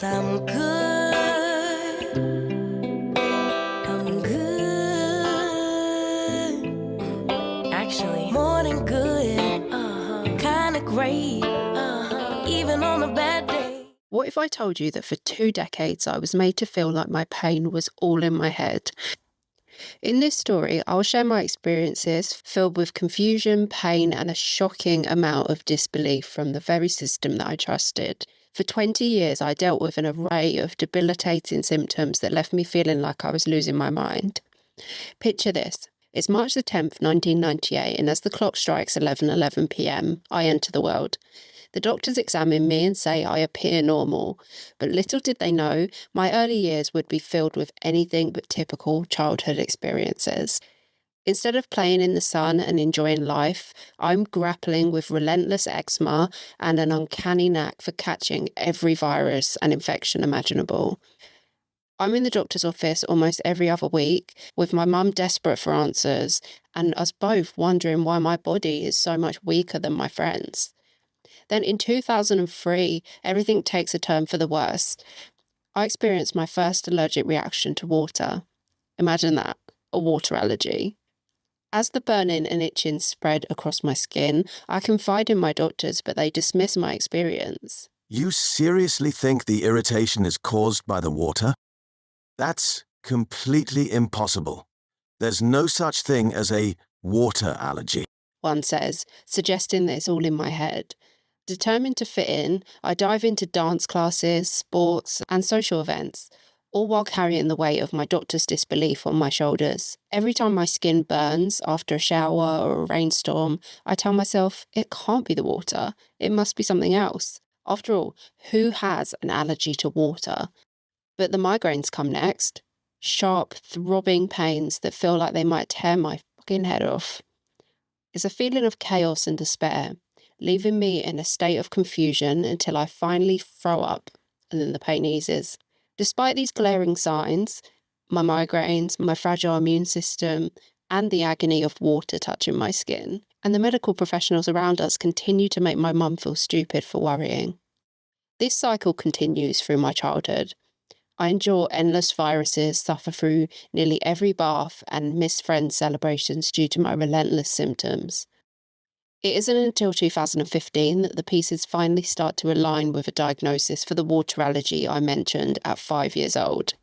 I'm good. I'm good. Actually, more than good. Kinda great. Even on a bad day. What if I told you that for 2 decades I was made to feel like my pain was all in my head? In this story, I'll share my experiences filled with confusion, pain, and a shocking amount of disbelief from the very system that I trusted. For 20 years, I dealt with an array of debilitating symptoms that left me feeling like I was losing my mind. Picture this. It's March the 10th, 1998, and as the clock strikes 11:11 p.m, I enter the world. The doctors examine me and say I appear normal, but little did they know my early years would be filled with anything but typical childhood experiences. Instead of playing in the sun and enjoying life, I'm grappling with relentless eczema and an uncanny knack for catching every virus and infection imaginable. I'm in the doctor's office almost every other week, with my mum desperate for answers, and us both wondering why my body is so much weaker than my friends. Then in 2003, everything takes a turn for the worse. I experienced my first allergic reaction to water. Imagine that, a water allergy. As the burning and itching spread across my skin, I confide in my doctors, but they dismiss my experience. You seriously think the irritation is caused by the water? That's completely impossible. There's no such thing as a water allergy. One says, suggesting that it's all in my head. Determined to fit in, I dive into dance classes, sports, and social events, all while carrying the weight of my doctor's disbelief on my shoulders. Every time my skin burns after a shower or a rainstorm, I tell myself, it can't be the water, it must be something else. After all, who has an allergy to water? But the migraines come next. Sharp, throbbing pains that feel like they might tear my fucking head off. It's a feeling of chaos and despair, leaving me in a state of confusion until I finally throw up, and then the pain eases. Despite these glaring signs, my migraines, my fragile immune system, and the agony of water touching my skin, and the medical professionals around us continue to make my mum feel stupid for worrying. This cycle continues through my childhood. I endure endless viruses, suffer through nearly every bath, and miss friends' celebrations due to my relentless symptoms. It isn't until 2015 that the pieces finally start to align with a diagnosis for the water allergy I mentioned at 5 years old.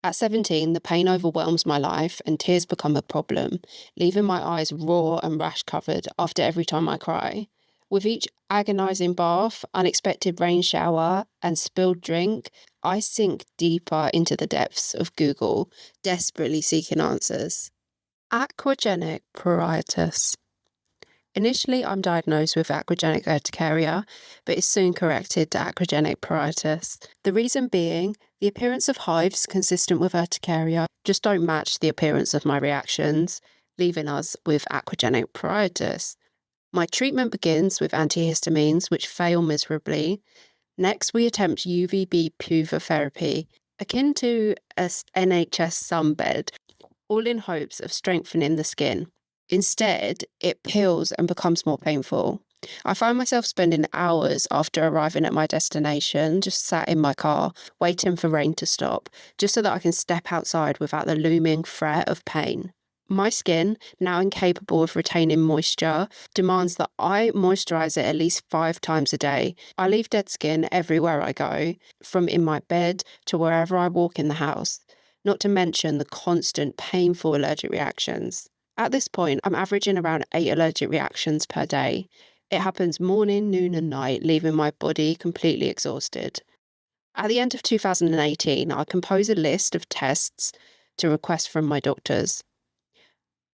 At 17, the pain overwhelms my life and tears become a problem, leaving my eyes raw and rash covered after every time I cry. With each agonising bath, unexpected rain shower, and spilled drink, I sink deeper into the depths of Google, desperately seeking answers. Aquagenic pruritus. Initially, I'm diagnosed with aquagenic urticaria, but is soon corrected to aquagenic pruritus. The reason being, the appearance of hives consistent with urticaria just don't match the appearance of my reactions, leaving us with aquagenic pruritus. My treatment begins with antihistamines, which fail miserably. Next, we attempt UVB PUVA therapy, akin to a NHS sunbed, all in hopes of strengthening the skin. Instead, it peels and becomes more painful. I find myself spending hours after arriving at my destination, just sat in my car, waiting for rain to stop, just so that I can step outside without the looming threat of pain. My skin, now incapable of retaining moisture, demands that I moisturise it at least 5 times a day. I leave dead skin everywhere I go, from in my bed to wherever I walk in the house, not to mention the constant painful allergic reactions. At this point, I'm averaging around 8 allergic reactions per day. It happens morning, noon and night, leaving my body completely exhausted. At the end of 2018, I compose a list of tests to request from my doctors.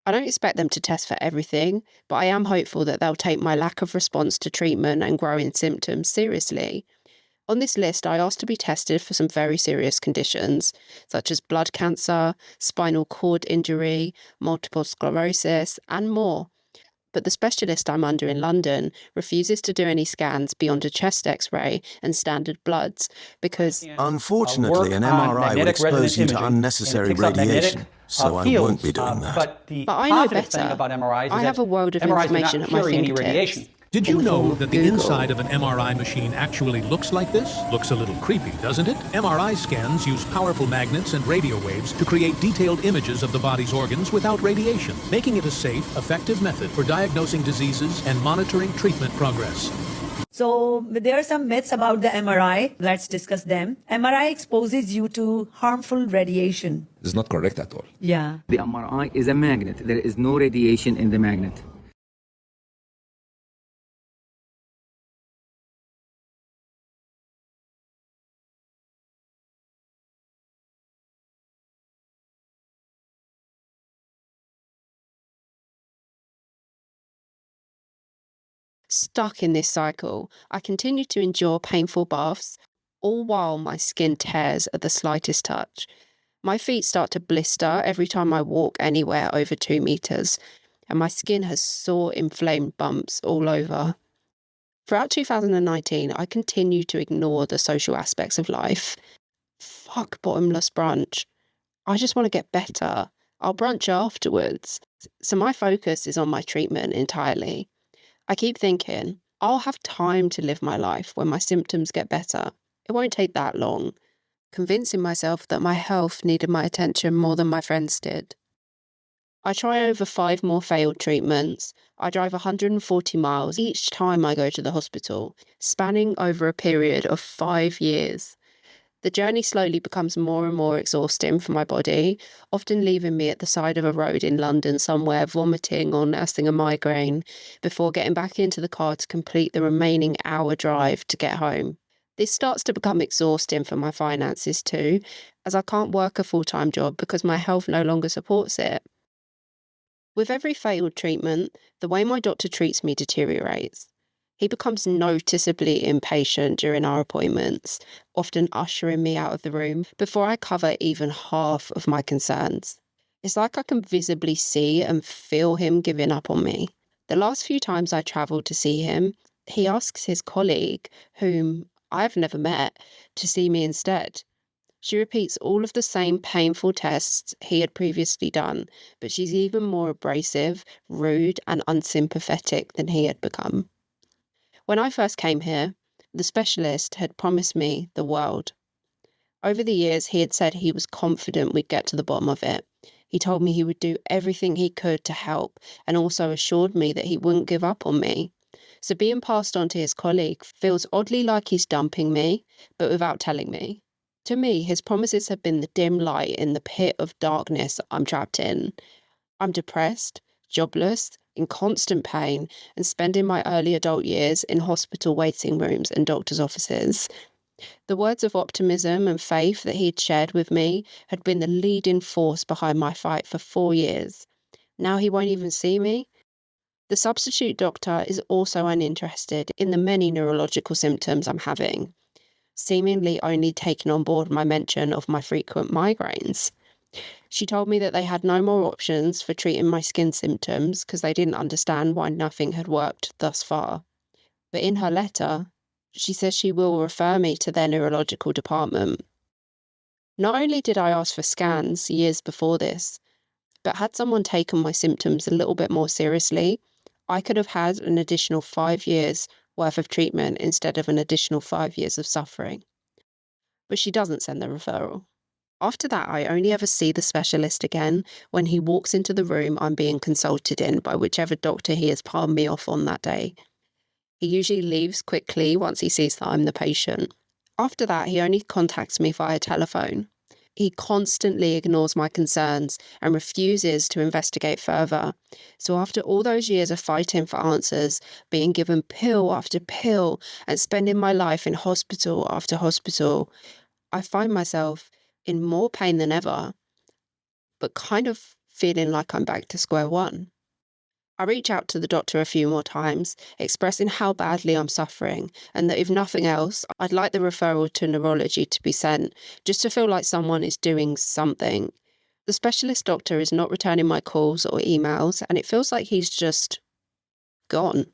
I don't expect them to test for everything, but I am hopeful that they'll take my lack of response to treatment and growing symptoms seriously. On this list, I asked to be tested for some very serious conditions, such as blood cancer, spinal cord injury, multiple sclerosis, and more. But the specialist I'm under in London refuses to do any scans beyond a chest X-ray and standard bloods because... Unfortunately, an MRI would expose you to unnecessary radiation, so I won't be doing that. But I know better. I have a world of information at my fingertips. Did in you the form know of that the Google. inside of an MRI machine actually looks like this? Looks a little creepy, doesn't it? MRI scans use powerful magnets and radio waves to create detailed images of the body's organs without radiation, making it a safe, effective method for diagnosing diseases and monitoring treatment progress. So there are some myths about the MRI. Let's discuss them. MRI exposes you to harmful radiation. It's not correct at all. Yeah. The MRI is a magnet. There is no radiation in the magnet. Stuck in this cycle, I continue to endure painful baths, all while my skin tears at the slightest touch. My feet start to blister every time I walk anywhere over 2 meters, and my skin has sore, inflamed bumps all over. Throughout 2019, I continue to ignore the social aspects of life. Fuck bottomless brunch. I just want to get better. I'll brunch afterwards. So my focus is on my treatment entirely. I keep thinking, I'll have time to live my life when my symptoms get better. It won't take that long. Convincing myself that my health needed my attention more than my friends did. I try over 5 more failed treatments. I drive 140 miles each time I go to the hospital, spanning over a period of 5 years. The journey slowly becomes more and more exhausting for my body, often leaving me at the side of a road in London somewhere vomiting or nursing a migraine before getting back into the car to complete the remaining hour drive to get home. This starts to become exhausting for my finances too, as I can't work a full-time job because my health no longer supports it. With every failed treatment, the way my doctor treats me deteriorates. He becomes noticeably impatient during our appointments, often ushering me out of the room before I cover even half of my concerns. It's like I can visibly see and feel him giving up on me. The last few times I travelled to see him, he asks his colleague, whom I've never met, to see me instead. She repeats all of the same painful tests he had previously done, but she's even more abrasive, rude, and unsympathetic than he had become. When I first came here, the specialist had promised me the world. Over the years, he had said he was confident we'd get to the bottom of it. He told me he would do everything he could to help, and also assured me that he wouldn't give up on me. So being passed on to his colleague feels oddly like he's dumping me, but without telling me. To me, his promises have been the dim light in the pit of darkness I'm trapped in. I'm depressed, jobless, in constant pain, and spending my early adult years in hospital waiting rooms and doctors' offices. The words of optimism and faith that he'd shared with me had been the leading force behind my fight for 4 years. Now he won't even see me. The substitute doctor is also uninterested in the many neurological symptoms I'm having, seemingly only taking on board my mention of my frequent migraines. She told me that they had no more options for treating my skin symptoms because they didn't understand why nothing had worked thus far. But in her letter, she says she will refer me to their neurological department. Not only did I ask for scans years before this, but had someone taken my symptoms a little bit more seriously, I could have had an additional 5 years worth of treatment instead of an additional 5 years of suffering. But she doesn't send the referral. After that, I only ever see the specialist again when he walks into the room I'm being consulted in by whichever doctor he has palmed me off on that day. He usually leaves quickly once he sees that I'm the patient. After that, he only contacts me via telephone. He constantly ignores my concerns and refuses to investigate further. So after all those years of fighting for answers, being given pill after pill, and spending my life in hospital after hospital, I find myself in more pain than ever, but kind of feeling like I'm back to square one. I reach out to the doctor a few more times, expressing how badly I'm suffering, and that if nothing else, I'd like the referral to neurology to be sent, just to feel like someone is doing something. The specialist doctor is not returning my calls or emails, and it feels like he's just gone.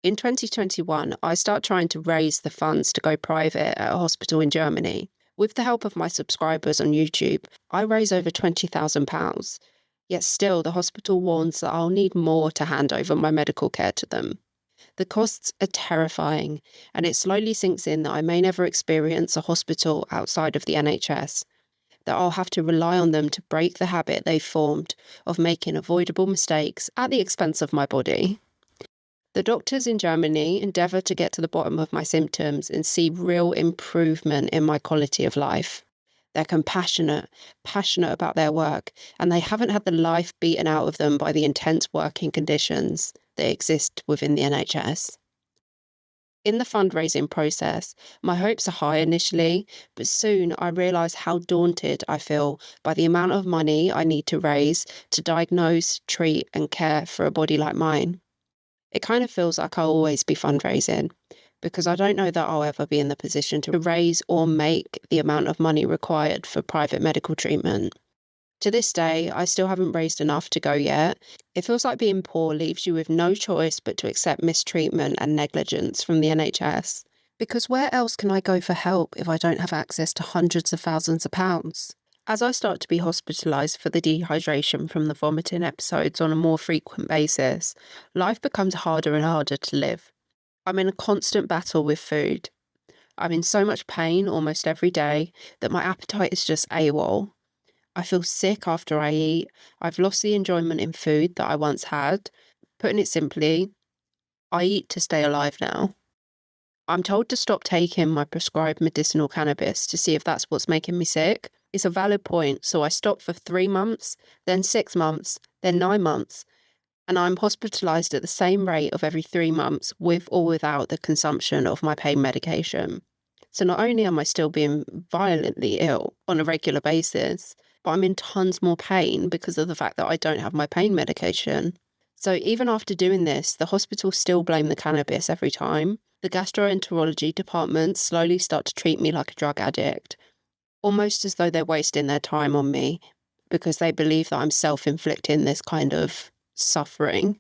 In 2021, I start trying to raise the funds to go private at a hospital in Germany. With the help of my subscribers on YouTube, I raise over £20,000. Yet still, the hospital warns that I'll need more to hand over my medical care to them. The costs are terrifying, and it slowly sinks in that I may never experience a hospital outside of the NHS, that I'll have to rely on them to break the habit they've formed of making avoidable mistakes at the expense of my body. The doctors in Germany endeavour to get to the bottom of my symptoms and see real improvement in my quality of life. They're compassionate, passionate about their work, and they haven't had the life beaten out of them by the intense working conditions that exist within the NHS. In the fundraising process, my hopes are high initially, but soon I realise how daunted I feel by the amount of money I need to raise to diagnose, treat, and care for a body like mine. It kind of feels like I'll always be fundraising, because I don't know that I'll ever be in the position to raise or make the amount of money required for private medical treatment. To this day, I still haven't raised enough to go yet. It feels like being poor leaves you with no choice but to accept mistreatment and negligence from the NHS. Because where else can I go for help if I don't have access to hundreds of thousands of pounds? As I start to be hospitalised for the dehydration from the vomiting episodes on a more frequent basis, life becomes harder and harder to live. I'm in a constant battle with food. I'm in so much pain almost every day that my appetite is just AWOL. I feel sick after I eat. I've lost the enjoyment in food that I once had. Putting it simply, I eat to stay alive now. I'm told to stop taking my prescribed medicinal cannabis to see if that's what's making me sick. It's a valid point, so I stop for 3 months, then 6 months, then 9 months, and I'm hospitalised at the same rate of every 3 months with or without the consumption of my pain medication. So not only am I still being violently ill on a regular basis, but I'm in tons more pain because of the fact that I don't have my pain medication. So even after doing this, the hospital still blame the cannabis every time. The gastroenterology department slowly start to treat me like a drug addict, almost as though they're wasting their time on me because they believe that I'm self-inflicting this kind of suffering.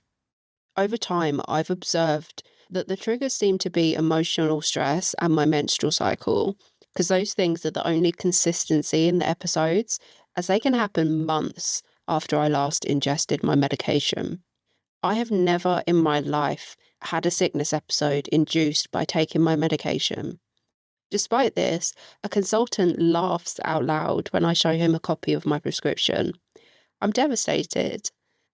Over time, I've observed that the triggers seem to be emotional stress and my menstrual cycle, because those things are the only consistency in the episodes, as they can happen months after I last ingested my medication. I have never in my life had a sickness episode induced by taking my medication. Despite this, a consultant laughs out loud when I show him a copy of my prescription. I'm devastated.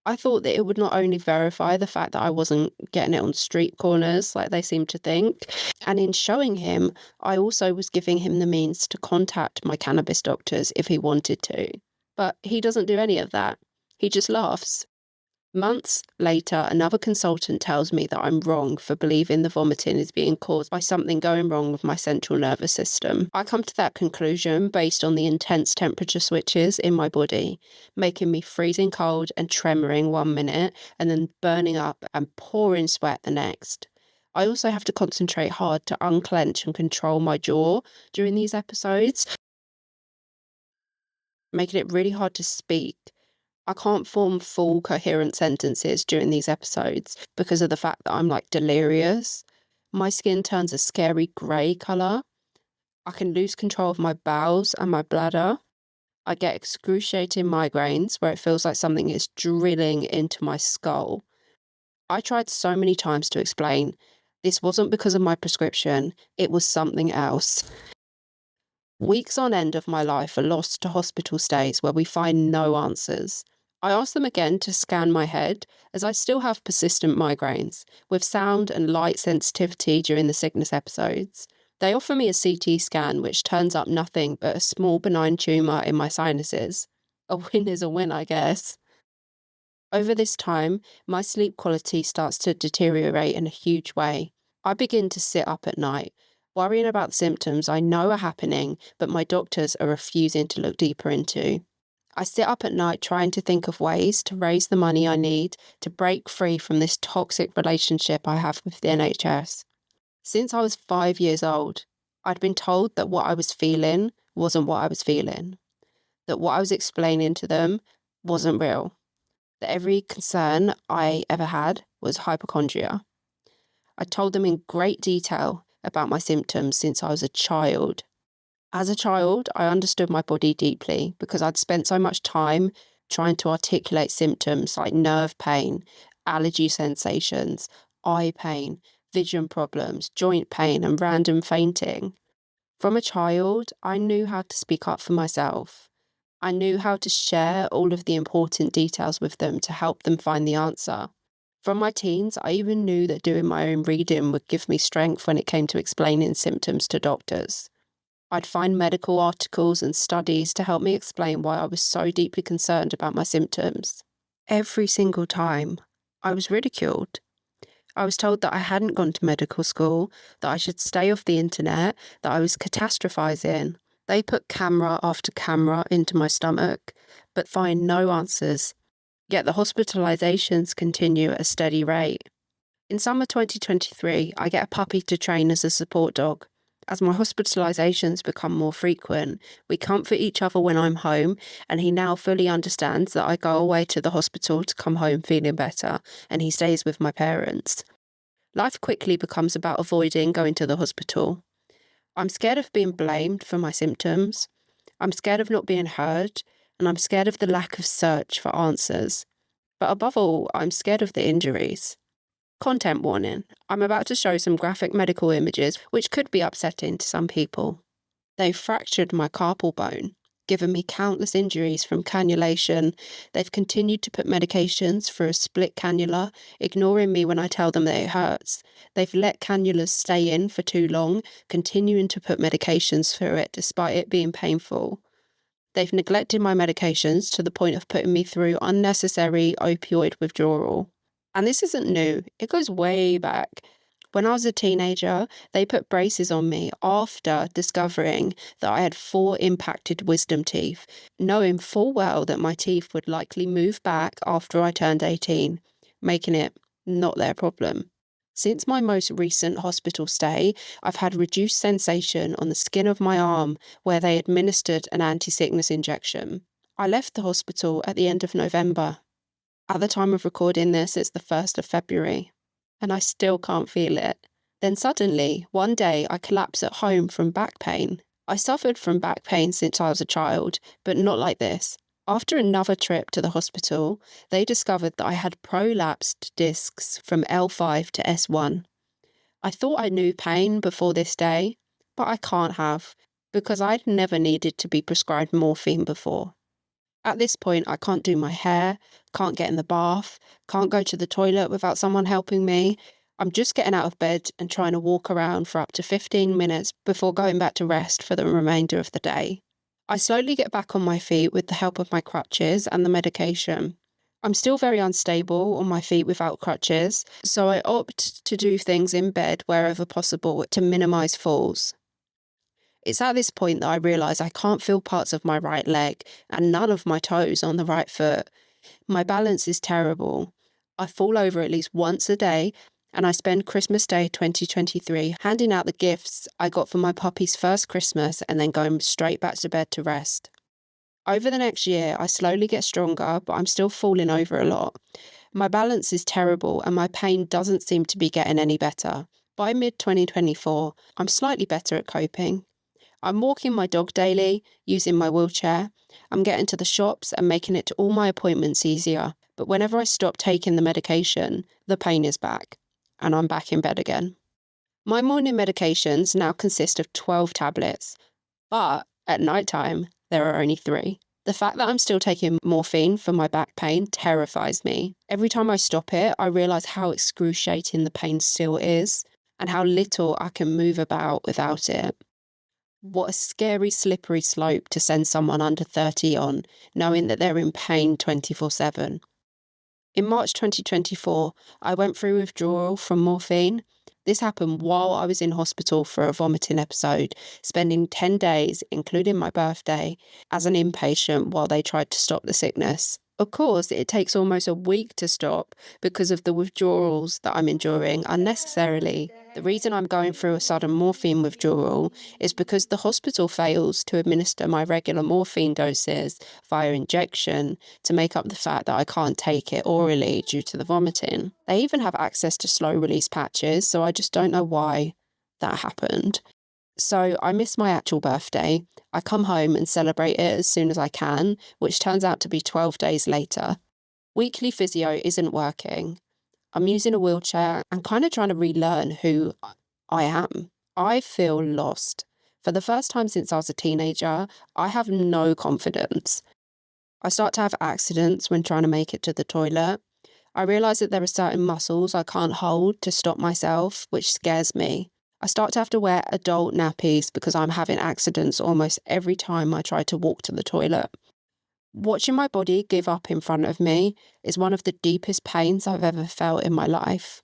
I thought that it would not only verify the fact that I wasn't getting it on street corners like they seem to think, and in showing him, I also was giving him the means to contact my cannabis doctors if he wanted to. But he doesn't do any of that. He just laughs. Months later, another consultant tells me that I'm wrong for believing the vomiting is being caused by something going wrong with my central nervous system. I come to that conclusion based on the intense temperature switches in my body, making me freezing cold and tremoring 1 minute and then burning up and pouring sweat the next. I also have to concentrate hard to unclench and control my jaw during these episodes, making it really hard to speak. I can't form full coherent sentences during these episodes because of the fact that I'm like delirious. My skin turns a scary grey colour. I can lose control of my bowels and my bladder. I get excruciating migraines where it feels like something is drilling into my skull. I tried so many times to explain this wasn't because of my prescription, it was something else. Weeks on end of my life are lost to hospital stays where we find no answers. I asked them again to scan my head, as I still have persistent migraines, with sound and light sensitivity during the sickness episodes. They offer me a CT scan, which turns up nothing but a small benign tumour in my sinuses. A win is a win, I guess. Over this time, my sleep quality starts to deteriorate in a huge way. I begin to sit up at night, worrying about symptoms I know are happening, but my doctors are refusing to look deeper into. I sit up at night trying to think of ways to raise the money I need to break free from this toxic relationship I have with the NHS. Since I was 5 years old, I'd been told that what I was feeling wasn't what I was feeling, that what I was explaining to them wasn't real, that every concern I ever had was hypochondria. I told them in great detail about my symptoms since I was a child. As a child, I understood my body deeply because I'd spent so much time trying to articulate symptoms like nerve pain, allergy sensations, eye pain, vision problems, joint pain, and random fainting. From a child, I knew how to speak up for myself. I knew how to share all of the important details with them to help them find the answer. From my teens, I even knew that doing my own reading would give me strength when it came to explaining symptoms to doctors. I'd find medical articles and studies to help me explain why I was so deeply concerned about my symptoms. Every single time, I was ridiculed. I was told that I hadn't gone to medical school, that I should stay off the internet, that I was catastrophizing. They put camera after camera into my stomach, but find no answers. Yet the hospitalizations continue at a steady rate. In summer 2023, I get a puppy to train as a support dog. As my hospitalizations become more frequent, we comfort each other when I'm home, and he now fully understands that I go away to the hospital to come home feeling better, and he stays with my parents. Life quickly becomes about avoiding going to the hospital. I'm scared of being blamed for my symptoms. I'm scared of not being heard, and I'm scared of the lack of search for answers. But above all, I'm scared of the injuries. Content warning. I'm about to show some graphic medical images which could be upsetting to some people. They've fractured my carpal bone, given me countless injuries from cannulation. They've continued to put medications through a split cannula, ignoring me when I tell them that it hurts. They've let cannulas stay in for too long, continuing to put medications through it despite it being painful. They've neglected my medications to the point of putting me through unnecessary opioid withdrawal. And this isn't new, it goes way back. When I was a teenager, they put braces on me after discovering that I had 4 impacted wisdom teeth, knowing full well that my teeth would likely move back after I turned 18, making it not their problem. Since my most recent hospital stay, I've had reduced sensation on the skin of my arm where they administered an anti-sickness injection. I left the hospital at the end of November. At the time of recording this, it's the 1st of February, and I still can't feel it. Then suddenly, one day, I collapse at home from back pain. I suffered from back pain since I was a child, but not like this. After another trip to the hospital, they discovered that I had prolapsed discs from L5 to S1. I thought I knew pain before this day, but I can't have, because I'd never needed to be prescribed morphine before. At this point, I can't do my hair, can't get in the bath, can't go to the toilet without someone helping me. I'm just getting out of bed and trying to walk around for up to 15 minutes before going back to rest for the remainder of the day. I slowly get back on my feet with the help of my crutches and the medication. I'm still very unstable on my feet without crutches, so I opt to do things in bed wherever possible to minimise falls. It's at this point that I realise I can't feel parts of my right leg and none of my toes on the right foot. My balance is terrible. I fall over at least once a day, and I spend Christmas Day 2023 handing out the gifts I got for my puppy's first Christmas and then going straight back to bed to rest. Over the next year, I slowly get stronger, but I'm still falling over a lot. My balance is terrible and my pain doesn't seem to be getting any better. By mid-2024, I'm slightly better at coping. I'm walking my dog daily, using my wheelchair. I'm getting to the shops and making it to all my appointments easier. But whenever I stop taking the medication, the pain is back, and I'm back in bed again. My morning medications now consist of 12 tablets, but at nighttime, there are only 3. The fact that I'm still taking morphine for my back pain terrifies me. Every time I stop it, I realise how excruciating the pain still is, and how little I can move about without it. What a scary, slippery slope to send someone under 30 on, knowing that they're in pain 24/7. In March 2024, I went through withdrawal from morphine. This happened while I was in hospital for a vomiting episode, spending 10 days, including my birthday, as an inpatient while they tried to stop the sickness. Of course, it takes almost a week to stop because of the withdrawals that I'm enduring unnecessarily. The reason I'm going through a sudden morphine withdrawal is because the hospital fails to administer my regular morphine doses via injection to make up the fact that I can't take it orally due to the vomiting. They even have access to slow release patches, so I just don't know why that happened. So I miss my actual birthday. I come home and celebrate it as soon as I can, which turns out to be 12 days later. Weekly physio isn't working. I'm using a wheelchair and kind of trying to relearn who I am. I feel lost. For the first time since I was a teenager, I have no confidence. I start to have accidents when trying to make it to the toilet. I realise that there are certain muscles I can't hold to stop myself, which scares me. I start to have to wear adult nappies because I'm having accidents almost every time I try to walk to the toilet. Watching my body give up in front of me is one of the deepest pains I've ever felt in my life.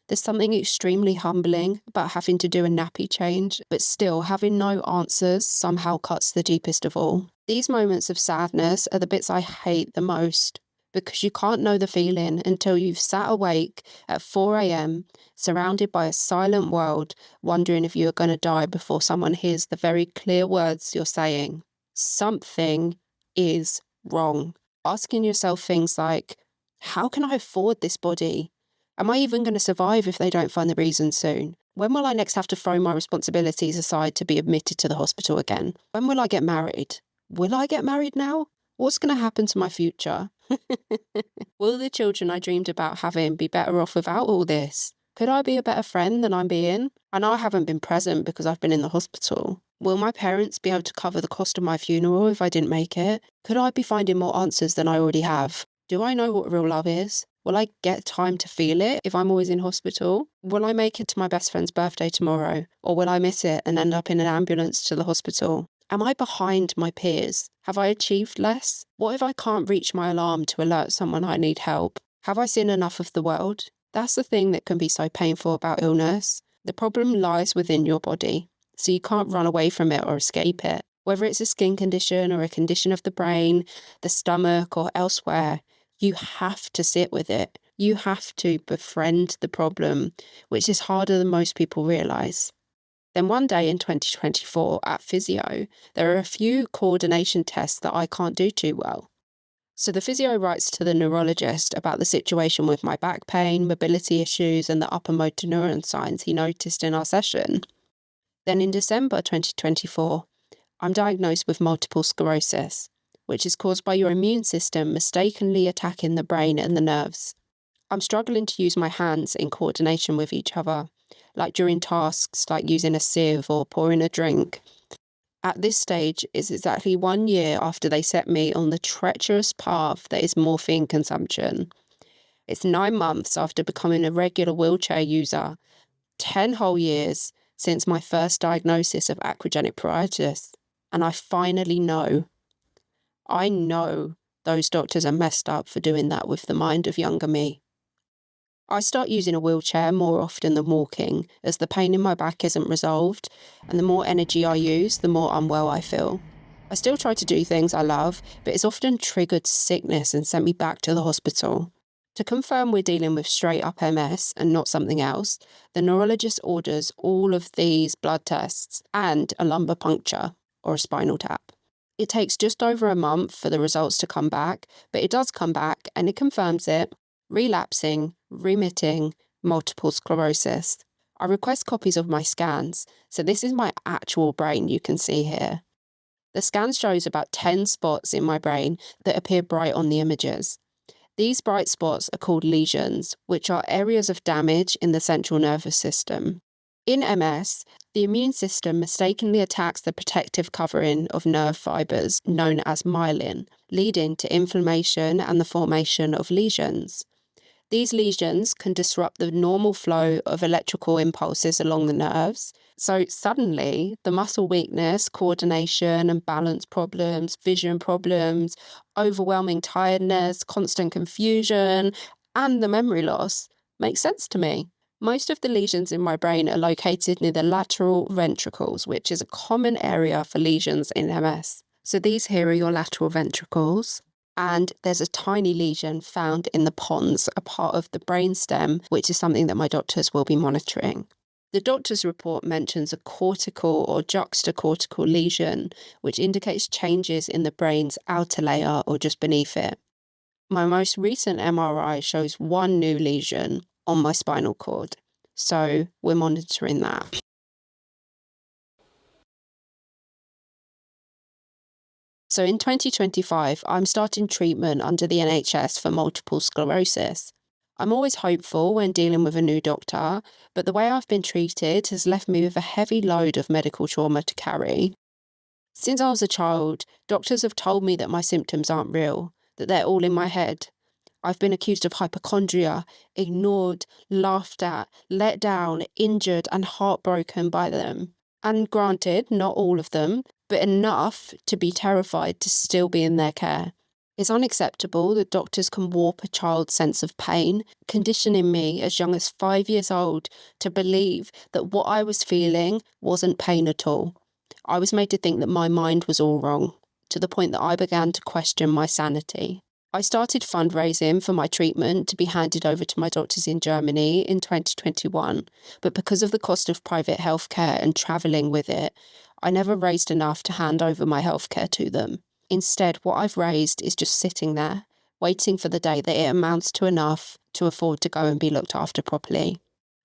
There's something extremely humbling about having to do a nappy change, but still having no answers somehow cuts the deepest of all. These moments of sadness are the bits I hate the most, because you can't know the feeling until you've sat awake at 4 a.m, surrounded by a silent world, wondering if you're going to die before someone hears the very clear words you're saying. Something is wrong. Asking yourself things like, how can I afford this body? Am I even going to survive if they don't find the reason soon? When will I next have to throw my responsibilities aside to be admitted to the hospital again? When will I get married? Will I get married now? What's going to happen to my future? Will the children I dreamed about having be better off without all this? Could I be a better friend than I'm being? I know I haven't been present because I've been in the hospital. Will my parents be able to cover the cost of my funeral if I didn't make it? Could I be finding more answers than I already have? Do I know what real love is? Will I get time to feel it if I'm always in hospital? Will I make it to my best friend's birthday tomorrow? Or will I miss it and end up in an ambulance to the hospital? Am I behind my peers? Have I achieved less? What if I can't reach my alarm to alert someone I need help? Have I seen enough of the world? That's the thing that can be so painful about illness. The problem lies within your body, so you can't run away from it or escape it. Whether it's a skin condition or a condition of the brain, the stomach, or elsewhere, you have to sit with it. You have to befriend the problem, which is harder than most people realise. Then one day in 2024 at physio, there are a few coordination tests that I can't do too well. So the physio writes to the neurologist about the situation with my back pain, mobility issues, and the upper motor neuron signs he noticed in our session. Then in December 2024, I'm diagnosed with multiple sclerosis, which is caused by your immune system mistakenly attacking the brain and the nerves. I'm struggling to use my hands in coordination with each other, like during tasks like using a sieve or pouring a drink. At this stage, it's exactly 1 year after they set me on the treacherous path that is morphine consumption. It's 9 months after becoming a regular wheelchair user, 10 whole years since my first diagnosis of acrogenic pruritus, and I finally know. I know those doctors are messed up for doing that with the mind of younger me. I start using a wheelchair more often than walking, as the pain in my back isn't resolved, and the more energy I use, the more unwell I feel. I still try to do things I love, but it's often triggered sickness and sent me back to the hospital. To confirm we're dealing with straight up MS and not something else, the neurologist orders all of these blood tests and a lumbar puncture or a spinal tap. It takes just over a month for the results to come back, but it does come back and it confirms it. Relapsing, remitting, multiple sclerosis. I request copies of my scans, so this is my actual brain you can see here. The scan shows about 10 spots in my brain that appear bright on the images. These bright spots are called lesions, which are areas of damage in the central nervous system. In MS, the immune system mistakenly attacks the protective covering of nerve fibres known as myelin, leading to inflammation and the formation of lesions. These lesions can disrupt the normal flow of electrical impulses along the nerves. So suddenly, the muscle weakness, coordination and balance problems, vision problems, overwhelming tiredness, constant confusion, and the memory loss make sense to me. Most of the lesions in my brain are located near the lateral ventricles, which is a common area for lesions in MS. So these here are your lateral ventricles. And there's a tiny lesion found in the pons, a part of the brainstem, which is something that my doctors will be monitoring. The doctor's report mentions a cortical or juxtacortical lesion, which indicates changes in the brain's outer layer or just beneath it. My most recent MRI shows one new lesion on my spinal cord, so we're monitoring that. So in 2025, I'm starting treatment under the NHS for multiple sclerosis. I'm always hopeful when dealing with a new doctor, but the way I've been treated has left me with a heavy load of medical trauma to carry. Since I was a child, doctors have told me that my symptoms aren't real, that they're all in my head. I've been accused of hypochondria, ignored, laughed at, let down, injured, and heartbroken by them. And granted, not all of them, but enough to be terrified to still be in their care. It's unacceptable that doctors can warp a child's sense of pain, conditioning me as young as 5 years old to believe that what I was feeling wasn't pain at all. I was made to think that my mind was all wrong, to the point that I began to question my sanity. I started fundraising for my treatment to be handed over to my doctors in Germany in 2021, but because of the cost of private healthcare and travelling with it, I never raised enough to hand over my healthcare to them. Instead, what I've raised is just sitting there, waiting for the day that it amounts to enough to afford to go and be looked after properly.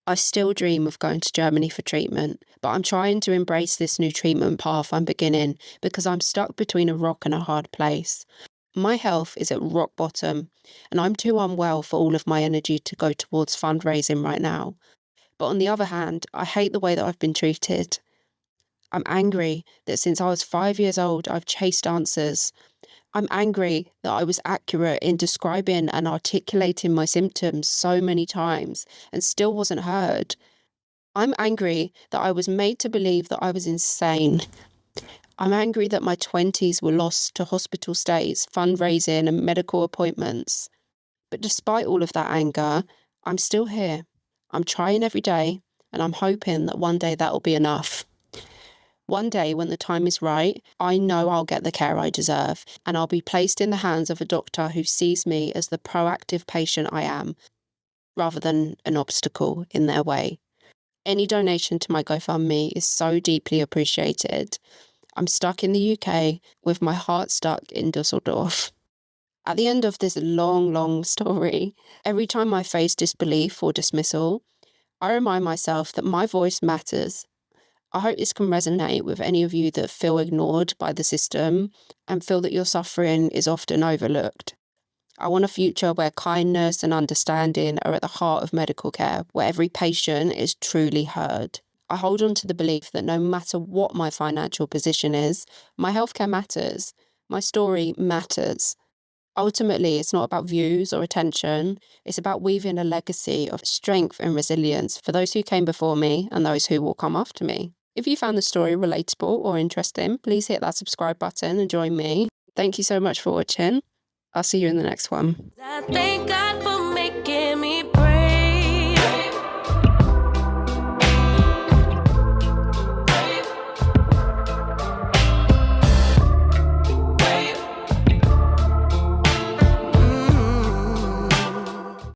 I still dream of going to Germany for treatment, but I'm trying to embrace this new treatment path I'm beginning because I'm stuck between a rock and a hard place. My health is at rock bottom, and I'm too unwell for all of my energy to go towards fundraising right now. But on the other hand, I hate the way that I've been treated. I'm angry that since I was 5 years old, I've chased answers. I'm angry that I was accurate in describing and articulating my symptoms so many times and still wasn't heard. I'm angry that I was made to believe that I was insane. I'm angry that my 20s were lost to hospital stays, fundraising, and medical appointments. But despite all of that anger, I'm still here. I'm trying every day, and I'm hoping that one day that'll be enough. One day, when the time is right, I know I'll get the care I deserve, and I'll be placed in the hands of a doctor who sees me as the proactive patient I am, rather than an obstacle in their way. Any donation to my GoFundMe is so deeply appreciated. I'm stuck in the UK with my heart stuck in Dusseldorf. At the end of this long, long story, every time I face disbelief or dismissal, I remind myself that my voice matters. I hope this can resonate with any of you that feel ignored by the system and feel that your suffering is often overlooked. I want a future where kindness and understanding are at the heart of medical care, where every patient is truly heard. I hold on to the belief that no matter what my financial position is, my healthcare matters. My story matters. Ultimately, it's not about views or attention. It's about weaving a legacy of strength and resilience for those who came before me and those who will come after me. If you found the story relatable or interesting, please hit that subscribe button and join me. Thank you so much for watching. I'll see you in the next one. I thank God for